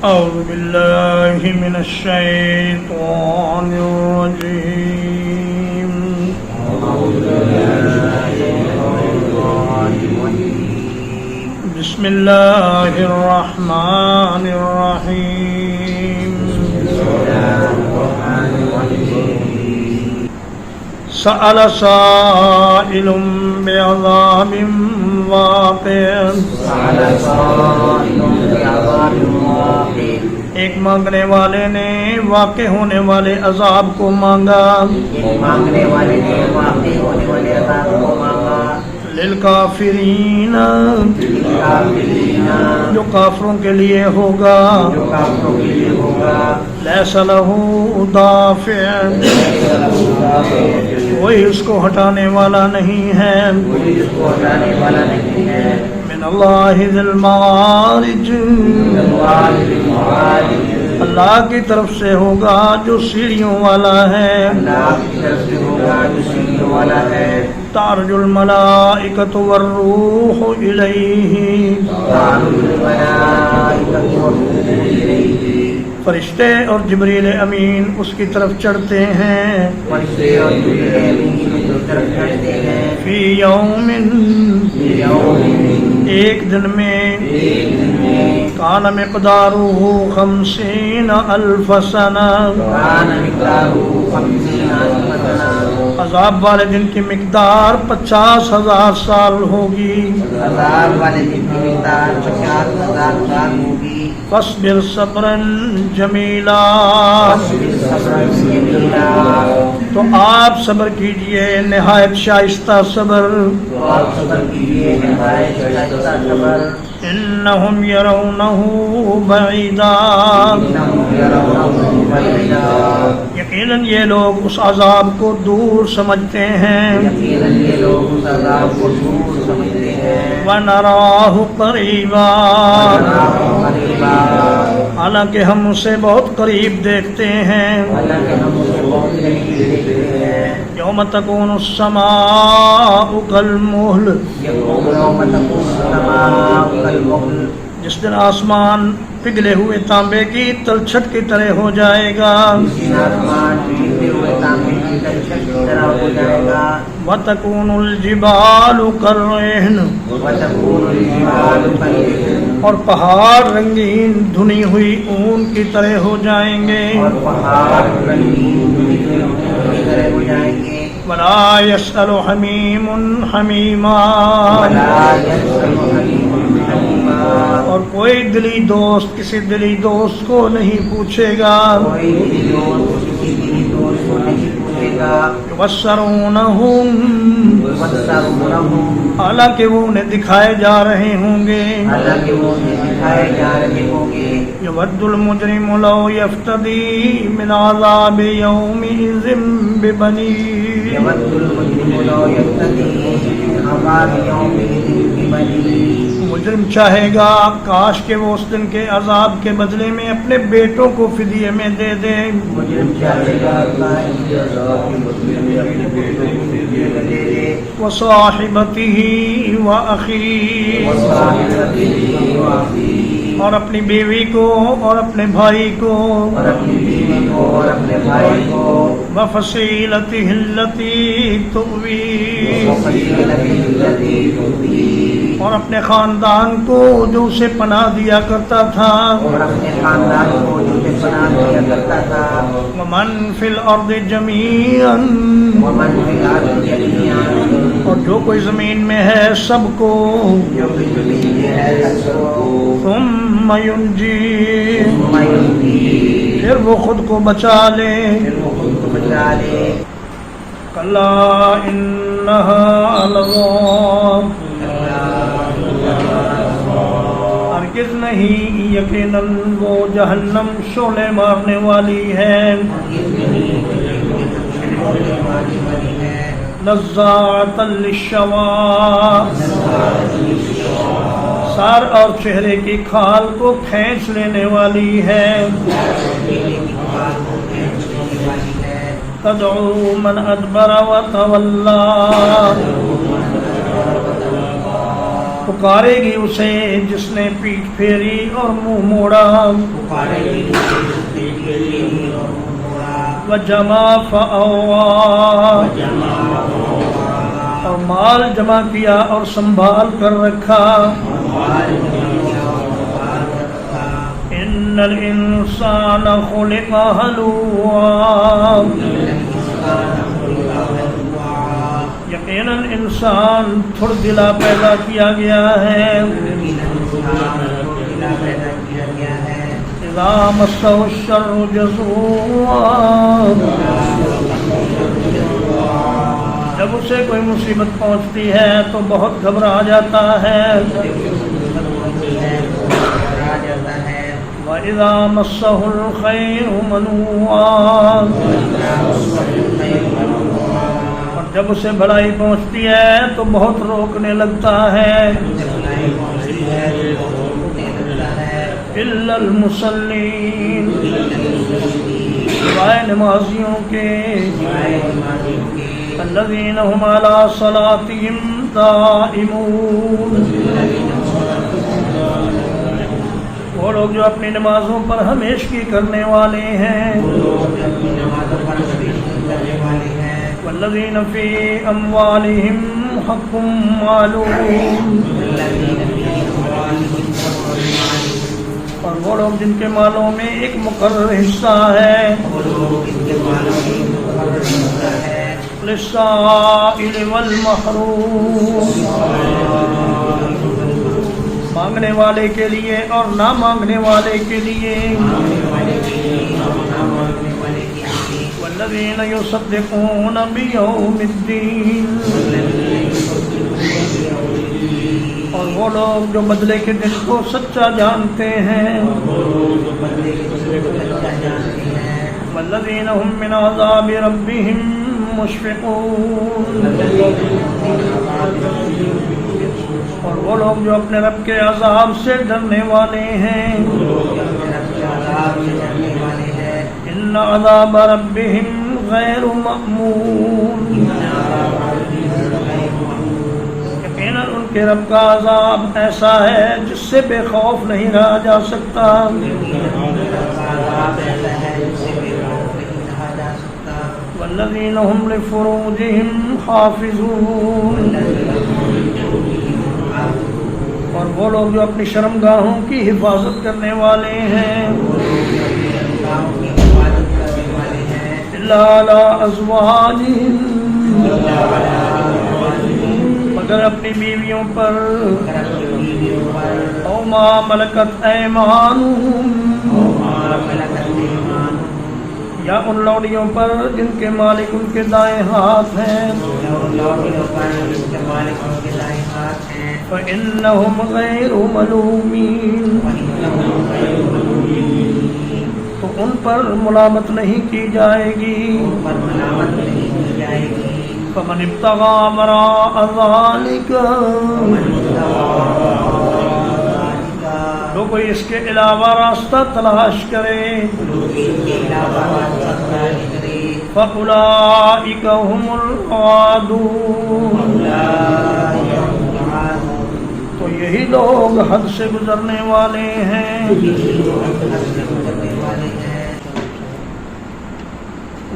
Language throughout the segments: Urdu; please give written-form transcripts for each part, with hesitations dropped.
أعوذ بالله من الشيطان الرجيم بسم الله الرحمن الرحيم سأل سائل بعذاب واقع ایک مانگنے والے نے واقع ہونے والے عذاب کو مانگا للکافرین جو کافروں کے لیے ہوگا لیس لہ دافع کوئی اس کو ہٹانے والا نہیں ہے من اللہ ذی المعارج اللہ کی طرف سے ہوگا جو سیڑھیوں والا ہے تعرج الملائکۃ والروح الیہ فرشتے اور جبریل امین اس کی طرف چڑھتے ہیں فی یوم ایک دن میں کان مقدارہ 50,000 سنہ عذاب والے دن کی مقدار 50,000 سال ہوگی فاصبر صبرا جمیلا تو آپ صبر کیجئے نہایت شائستہ صبر انہم یرونہ بعیدا یقیناً یہ لوگ اس عذاب کو دور سمجھتے ہیں وَنَرَاهُ قَرِيبًا حالانکہ ہم اسے بہت قریب دیکھتے ہیں یوم تکون السماء کالمہل جس دن آسمان پگھلے ہوئے تانبے کی تلچھٹ کی طرح ہو جائے گا وَتَكُونُ الْجِبَالُ كَالْعِهْنِ اور پہاڑ رنگین دھنی ہوئی اون کی طرح ہو جائیں گے وَلَا يَسْأَلُ حَمِيمٌ حَمِيمًا اور کوئی دلی دوست کسی دلی دوست کو نہیں پوچھے گا یبصرونہم حالانکہ وہ انہیں دکھائے جا رہے ہوں گے یود المجرم لو یفتدی من عذاب یومئذ ببنیہ مجرم چاہے گا کاش کہ وہ اس دن کے عذاب کے بدلے میں اپنے بیٹوں کو فدیے میں دے دے وصاحبتہ وأخیہ اور اپنی بیوی کو اور اپنے بھائی کو وفصیلتہ التی تؤویہ اور اپنے خاندان کو جو اسے پناہ دیا کرتا تھا ومن فی الارض جمیعا اور جو کوئی زمین میں ہے سب کو ثم ینجی پھر وہ خود کو بچا لے کلا انہا لظیٰ ہرگز نہیں یقیناً وہ جہنم شعلے مارنے والی ہے نزاعۃ للشوا سر اور چہرے کی کھال کو کھینچ لینے والی ہے تدعو من ادبر وتولی پکارے گی اسے جس نے پیٹھ پھیری اور منہ موڑا وجمع فأوعى اور مال جمع کیا اور سنبھال کر رکھا ان الانسان خلق ہلوعا یقیناً انسان تھوڑ دلا پیدا کیا گیا ہے اذا مسہ الشر جزوعا جب اسے کوئی مصیبت پہنچتی ہے تو بہت گھبرا جاتا ہے وَإِذَا مَسَّهُ الْخَيْرُ مَنُوعًا اور جب اسے بھلائی پہنچتی ہے تو بہت روکنے لگتا ہے إِلَّا الْمُصَلِّينَ سوائے نمازیوں کے الذين هم على صلاتهم دائمون وہ لوگ جو اپنی نمازوں پر ہمیشگی کرنے والے ہیں والذین فی اموالهم حق معلوم اور وہ لوگ جن کے مالوں میں ایک مقرر حصہ ہے للسائل والمحروم مانگنے والے کے لیے اور نہ مانگنے والے کے لیے والذین یصدقون بیوم الدین اور وہ لوگ جو بدلے کے دن کو سچا جانتے ہیں والذین هم من عذاب ربهم مشفقون اور وہ لوگ جو اپنے رب کے عذاب سے ڈرنے والے ہیں ان عذاب ربهم غیر مأمون یقیناً ان کے رب کا عذاب ایسا ہے جس سے بے خوف نہیں رہا جا سکتا والذین هم لفروجهم حافظون اور وہ لوگ جو اپنی شرمگاہوں کی حفاظت کرنے والے ہیں الا علی ازواجہم مگر اپنی بیویوں پر او ما ملکت ایمانہم یا ان لوڈیوں پر جن کے مالک ان کے دائیں ہاتھ ہیں فَإِنَّهُمْ غَيْرُ مَلُومِينَ تو ان پر ملامت نہیں کی جائے گی فَمَنِ ابْتَغَىٰ وَرَاءَ ذَلِكَ جو کوئی اس کے علاوہ راستہ تلاش کرے فَأُولَٰئِكَ هُمُ الْعَادُونَ تو یہی لوگ حد سے گزرنے والے ہیں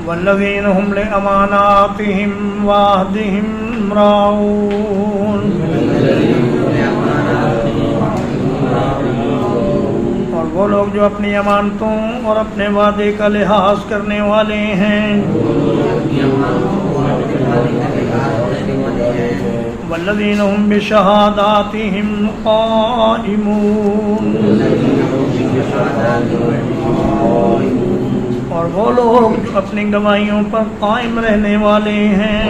وَالَّذِينَ هُمْ لِأَمَانَاتِهِمْ وَعَهْدِهِمْ رَاعُونَ اور وہ لوگ جو اپنی امانتوں اور اپنے وعدے کا لحاظ کرنے والے ہیں والذین هم بشہاداتہم قائمون اور وہ لوگ جو اپنی گواہیوں پر قائم رہنے والے ہیں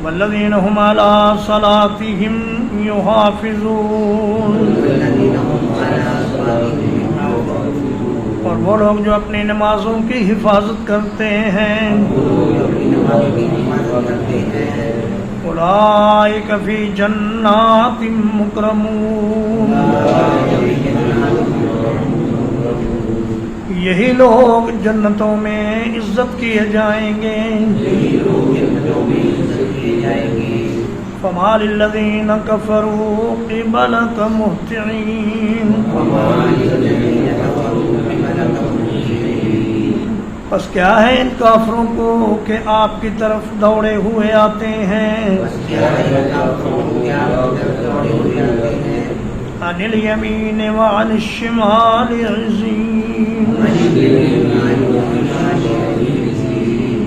والذین هم علی صلاتہم یحافظون اور وہ لوگ جو اپنی نمازوں کی حفاظت کرتے ہیں اولئک فی جنات مکرمون یہی لوگ جنتوں میں عزت کیے جائیں گے فما للذین کفروا قبلک مہطعین پس کیا ہے ان کافروں کو کہ آپ کی طرف دوڑے ہوئے آتے ہیں عن الیمین وعن الشمال عزین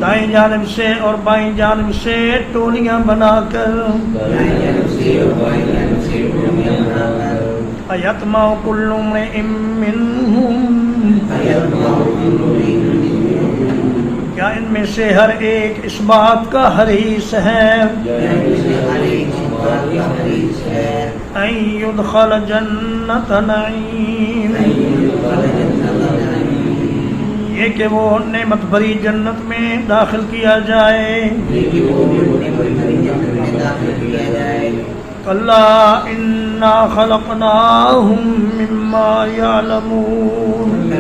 دائیں جانب سے اور بائیں جانب سے ٹولیاں بنا کر ایطمع کل امرئ منہم کیا ان میں سے ہر ایک اس بات کا حریص ہے ان یدخل جنت نعیم یہ کہ وہ نعمت بھری جنت میں داخل کیا جائے کلا انا خلقناہم مما یعلمون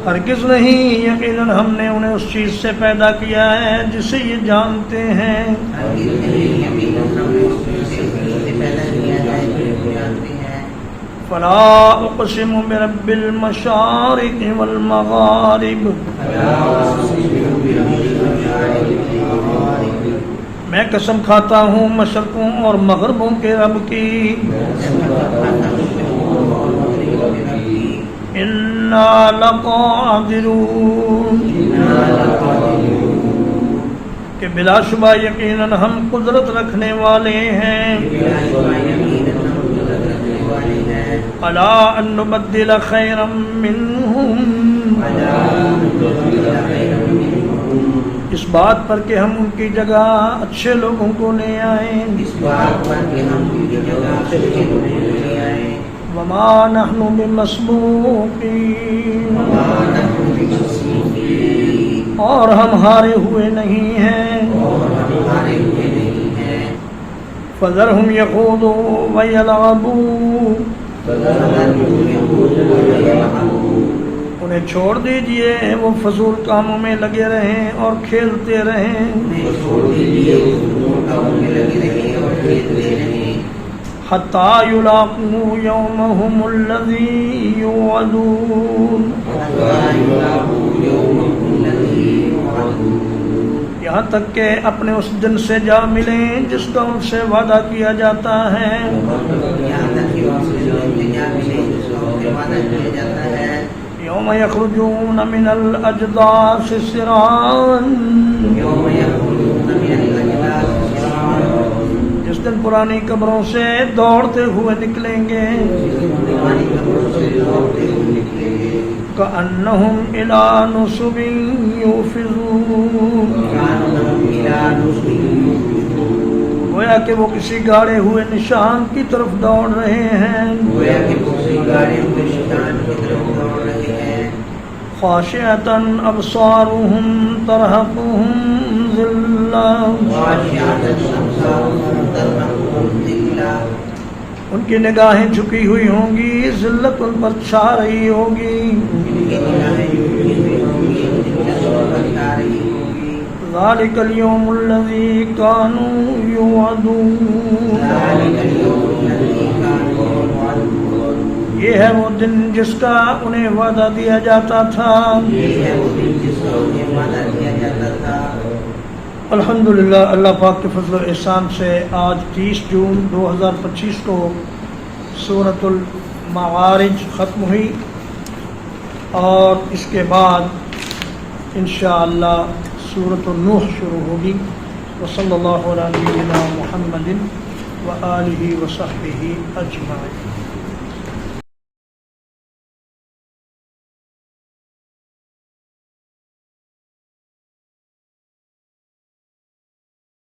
ہرگز نہیں یقیناً ہم نے انہیں اس چیز سے پیدا کیا ہے جسے یہ جانتے ہیں فلا اقسم برب المشارق والمغارب میں قسم کھاتا ہوں مشرقوں اور مغربوں کے رب کی انا لقادرون کہ بلا شبہ یقیناً ہم قدرت رکھنے والے ہیں الا ان نبدل خیرا منہم اس بات پر کہ ہم ان کی جگہ اچھے لوگوں کو لے آئیں وما نحن بمسبوقین اور ہم ہارے ہوئے نہیں ہیں فذرهم يخوضوا ويلعبوا انہیں چھوڑ دیجئے وہ فضول کاموں میں لگے رہیں اور کھیلتے رہیں حتی یلاقوا یومہم الذی یوعدون یہاں تک کہ اپنے اس دن سے جا ملیں جس کا ان سے وعدہ کیا جاتا ہے یوم یخرجون من الاجداث سراعا جس دن پرانی قبروں سے دوڑتے ہوئے نکلیں گے کأنہم الی نصب یوفضون گویا کہ وہ کسی گاڑے ہوئے نشان کی طرف دوڑ رہے ہیں خاشعۃ ابصارهم ترهقهم ذلہ ان کی نگاہیں جھکی ہوئی ہوں گی ذلت ان پر چھا رہی ہوگی ذالک الیوم الذی کانوا یوعدون یہ ہے وہ دن جس کا انہیں وعدہ دیا جاتا تھا الحمدللہ اللہ پاک کے فضل و احسان سے آج 30 جون 2025 کو سورۃ المعارج ختم ہوئی اور اس کے بعد انشاءاللہ سورۃ النوح شروع ہوگی وصلی اللہ علی نبینا محمد وآلہ وصحبہ اجمعین.